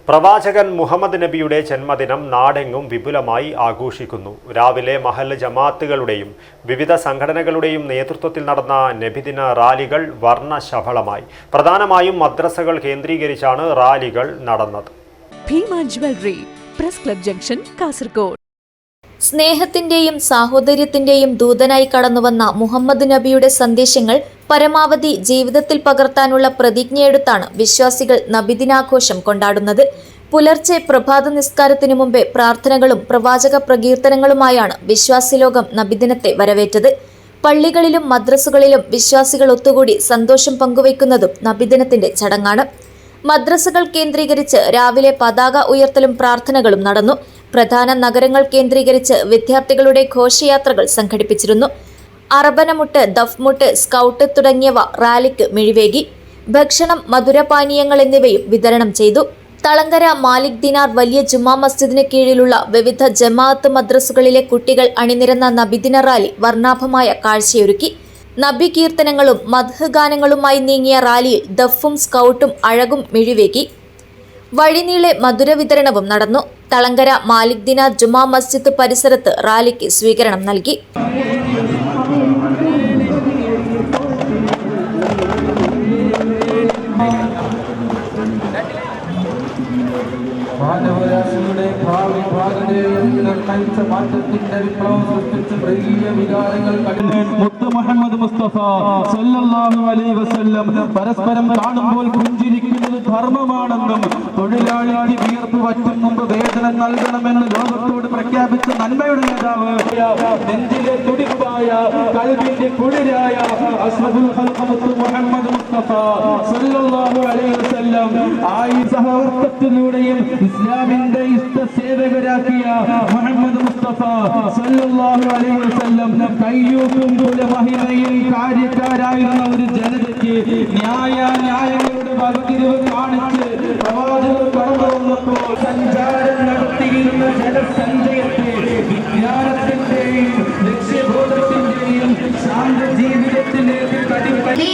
പ്രവാചകൻ മുഹമ്മദ് നബിയുടെ ജന്മദിനം നാടെങ്ങും വിപുലമായി ആഘോഷിക്കുന്നു. രാവിലെ മഹല്ല് ജമാഅത്തുകളുടെയും വിവിധ സംഘടനകളുടെയും നേതൃത്വത്തിൽ നടന്ന നബിദിന റാലികൾ വർണ്ണശബളമായി. പ്രധാനമായും മദ്രസകൾ കേന്ദ്രീകരിച്ചാണ് റാലികൾ നടന്നത്. Bhima jewellery, press club junction, Kasaragod. സ്നേഹത്തിന്റെയും സാഹോദര്യത്തിന്റെയും ദൂതനായി കടന്നുവന്ന മുഹമ്മദ് നബിയുടെ സന്ദേശങ്ങൾ പരമാവധി ജീവിതത്തിൽ പകർത്താനുള്ള പ്രതിജ്ഞയെടുത്താണ് വിശ്വാസികൾ നബിദിനാഘോഷം കൊണ്ടാടുന്നത്. പുലർച്ചെ പ്രഭാത നിസ്കാരത്തിനു മുമ്പേ പ്രാർത്ഥനകളും പ്രവാചക പ്രകീർത്തനങ്ങളുമായാണ് വിശ്വാസി ലോകം നബിദിനത്തെ വരവേറ്റത്. പള്ളികളിലും മദ്രസകളിലും വിശ്വാസികൾ ഒത്തുകൂടി സന്തോഷം പങ്കുവയ്ക്കുന്നതും നബിദിനത്തിന്റെ ചടങ്ങാണ്. മദ്രസകൾ കേന്ദ്രീകരിച്ച് രാവിലെ പതാക ഉയർത്തലും പ്രാർത്ഥനകളും നടന്നു. പ്രധാന നഗരങ്ങൾ കേന്ദ്രീകരിച്ച് വിദ്യാർത്ഥികളുടെ ഘോഷയാത്രകൾ സംഘടിപ്പിച്ചിരുന്നു. അറബനമുട്ട്, ദഫ്മുട്ട്, സ്കൗട്ട് തുടങ്ങിയവ റാലിക്ക് മിഴിവേകി. ഭക്ഷണം, മധുരപാനീയങ്ങൾ എന്നിവയും വിതരണം ചെയ്തു. തളങ്കര മാലിക് ദിനാർ വലിയ ജുമാ മസ്ജിദിന് കീഴിലുള്ള വിവിധ ജമാഅത്ത് മദ്രസകളിലെ കുട്ടികൾ അണിനിരന്ന നബിദിന റാലി വർണ്ണാഭമായ കാഴ്ചയൊരുക്കി. നബി കീർത്തനങ്ങളും മദ്ഹ് ഗാനങ്ങളുമായി നീങ്ങിയ റാലിയിൽ ദഫും സ്കൗട്ടും അഴകും മിഴിവേകി. വഴിനീളെ മധുര വിതരണവും നടന്നു. തളങ്കര മാലിക് ദിനാർ ജുമാ മസ്ജിദ് പരിസരത്ത് റാലിക്ക് സ്വീകരണം നൽകി. മാനവരാശിയുടെ ഭാവി ഭാഗതയും നിർണയിച്ച മാറ്റത്തിന്റെ വിപ്ലവം സൃഷ്ടിച്ച വലിയ വികാരങ്ങൾ മുത്ത് മുഹമ്മദ് മുസ്തഫ സല്ലല്ലാഹു അലൈഹി വസല്ലം പരസ്പരം കാണുമ്പോൾ പുഞ്ചിരിക്കുന്നത് ധർമ്മമാണെന്നും തൊഴിലാളിക്ക് വിയർപ്പ് വറ്റും മുമ്പ് വേതനം നൽകണമെന്ന് ലോകത്തോട് പ്രഖ്യാപിച്ച നന്മയുടെ നേതാവ്, നെഞ്ചിലെ തുടിപ്പായ കൽബിന്റെ കുളിരായ അഷ്റഫുൽ ഖൽഖ് മുത്ത് മുഹമ്മദ് മുസ്തഫ സല്ലല്ലാഹു അലൈഹി വസല്ലം ആയി സഹവർത്തിലൂടെയും ഇസ്ലാമിന്റെ ഇഷ്ടസേവകരാക്കിയ മുഹമ്മദ് മുസ്തഫ സല്ലല്ലാഹു അലൈഹി വസല്ലം കയ്യൂക്കും പോലെ മഹിമയിൽ കാര്യക്കാരായിരുന്ന ഒരു ജനതയ്ക്ക് ന്യായങ്ങളുടെ വകതിരിവ് കാണിച്ച് പ്രവാചകർ കടന്നു വന്നപ്പോൾ സഞ്ചാരം നടത്തിയിരുന്ന ജനസഞ്ചയത്തെ വിജ്ഞാനത്തിന്റെയും ലക്ഷ്യബോധത്തിന്റെയും ശാന്ത ജീവിതത്തിലേക്ക് കടിപ്പടി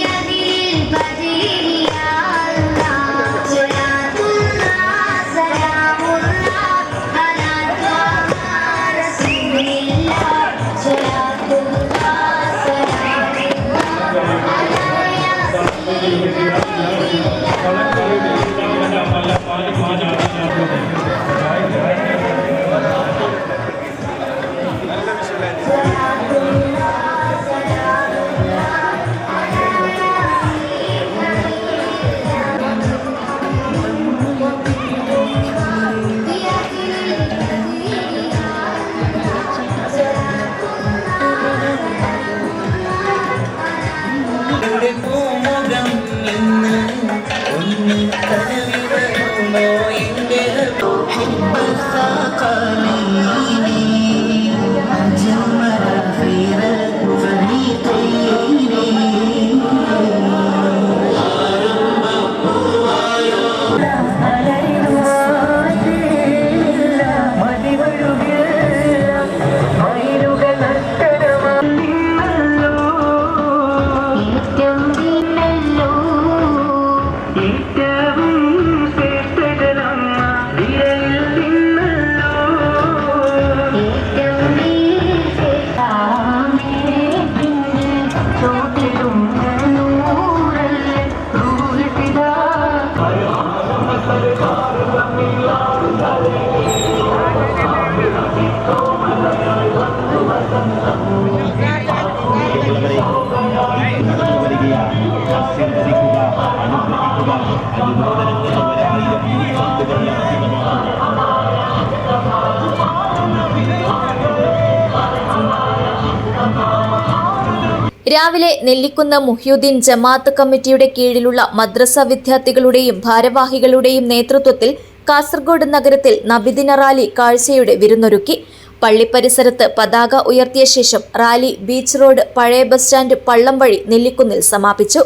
രാവിലെ നെല്ലിക്കുന്ന് മുഹ്യുദ്ദീൻ ജമാഅത്ത് കമ്മിറ്റിയുടെ കീഴിലുള്ള മദ്രസ വിദ്യാർത്ഥികളുടെയും ഭാരവാഹികളുടെയും നേതൃത്വത്തിൽ കാസർഗോഡ് നഗരത്തിൽ നബിദിന റാലി കാഴ്ചയുടെ വിരുന്നൊരുക്കി. പള്ളി പരിസരത്ത് പതാക ഉയർത്തിയ ശേഷം റാലി ബീച്ച് റോഡ്, പഴയ ബസ് സ്റ്റാൻഡ്, പള്ളം വഴി നെല്ലിക്കുന്നിൽ സമാപിച്ചു.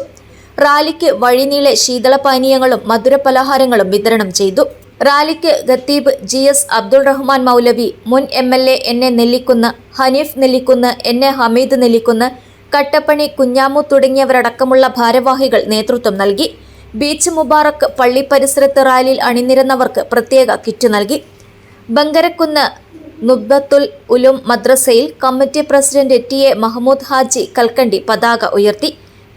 റാലിക്ക് വഴിനീളെ ശീതളപാനീയങ്ങളും മധുരപലഹാരങ്ങളും വിതരണം ചെയ്തു. റാലിക്ക് ഖത്തീബ് GS അബ്ദുൾ റഹ്മാൻ മൗലവി, മുൻ MLA NA Nellikunnu, Hanif Nellikunnu, NA Hameed Nellikunnu, കട്ടപ്പണി Kunhamu തുടങ്ങിയവരടക്കമുള്ള ഭാരവാഹികൾ നേതൃത്വം നൽകി. ബീച്ച് മുബാറക്ക് പള്ളി പരിസരത്ത് റാലിയിൽ അണിനിരന്നവർക്ക് പ്രത്യേക കിറ്റ് നൽകി. ബങ്കരക്കുന്ന് നുബ്ബത്തുൽ ഉലൂം മദ്രസയിൽ committee president TA. Mahmood Haji Kalkandi പതാക ഉയർത്തി.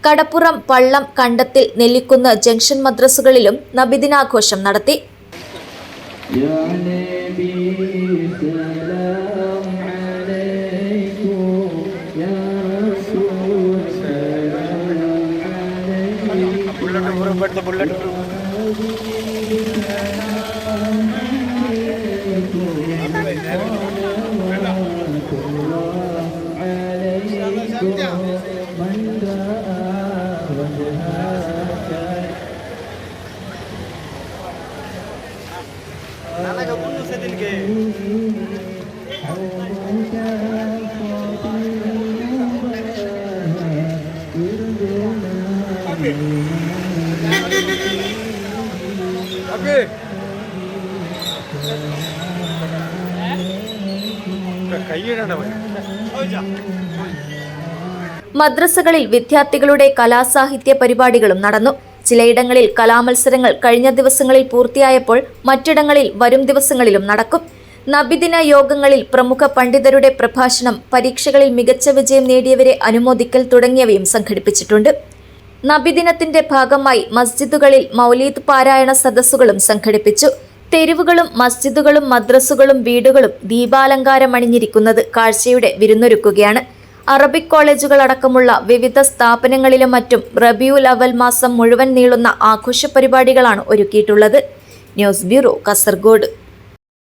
കടപ്പുറം, പള്ളം, കണ്ടത്തിൽ, നെല്ലിക്കുന്ന് ജംഗ്ഷൻ മദ്രസകളിലും നബിദിനാഘോഷം നടത്തി. മദ്രസകളിൽ വിദ്യാർത്ഥികളുടെ കലാസാഹിത്യ പരിപാടികളും നടന്നു. ചിലയിടങ്ങളിൽ കലാമത്സരങ്ങൾ കഴിഞ്ഞ ദിവസങ്ങളിൽ പൂർത്തിയായപ്പോൾ മറ്റിടങ്ങളിൽ വരും ദിവസങ്ങളിലും നടക്കും. നബിദിന യോഗങ്ങളിൽ പ്രമുഖ പണ്ഡിതരുടെ പ്രഭാഷണം, പരീക്ഷകളിൽ മികച്ച വിജയം നേടിയവരെ അനുമോദിക്കൽ തുടങ്ങിയവയും സംഘടിപ്പിച്ചിട്ടുണ്ട്. നബിദിനത്തിന്റെ ഭാഗമായി മസ്ജിദുകളിൽ മൗലീദ് പാരായണ സദസ്സുകളും സംഘടിപ്പിച്ചു. തെരുവുകളും മസ്ജിദുകളും മദ്രസുകളും വീടുകളും ദീപാലങ്കാരമണിഞ്ഞിരിക്കുന്നത് കാഴ്ചയുടെ വിരുന്നൊരുക്കുകയാണ്. അറബിക് കോളേജുകൾ അടക്കമുള്ള വിവിധ സ്ഥാപനങ്ങളിലും മറ്റും റബിയുൽ അവൽ മാസം മുഴുവൻ നീളുന്ന ആഘോഷ പരിപാടികളാണ് ഒരുക്കിയിട്ടുള്ളത്. News bureau, Kasaragod.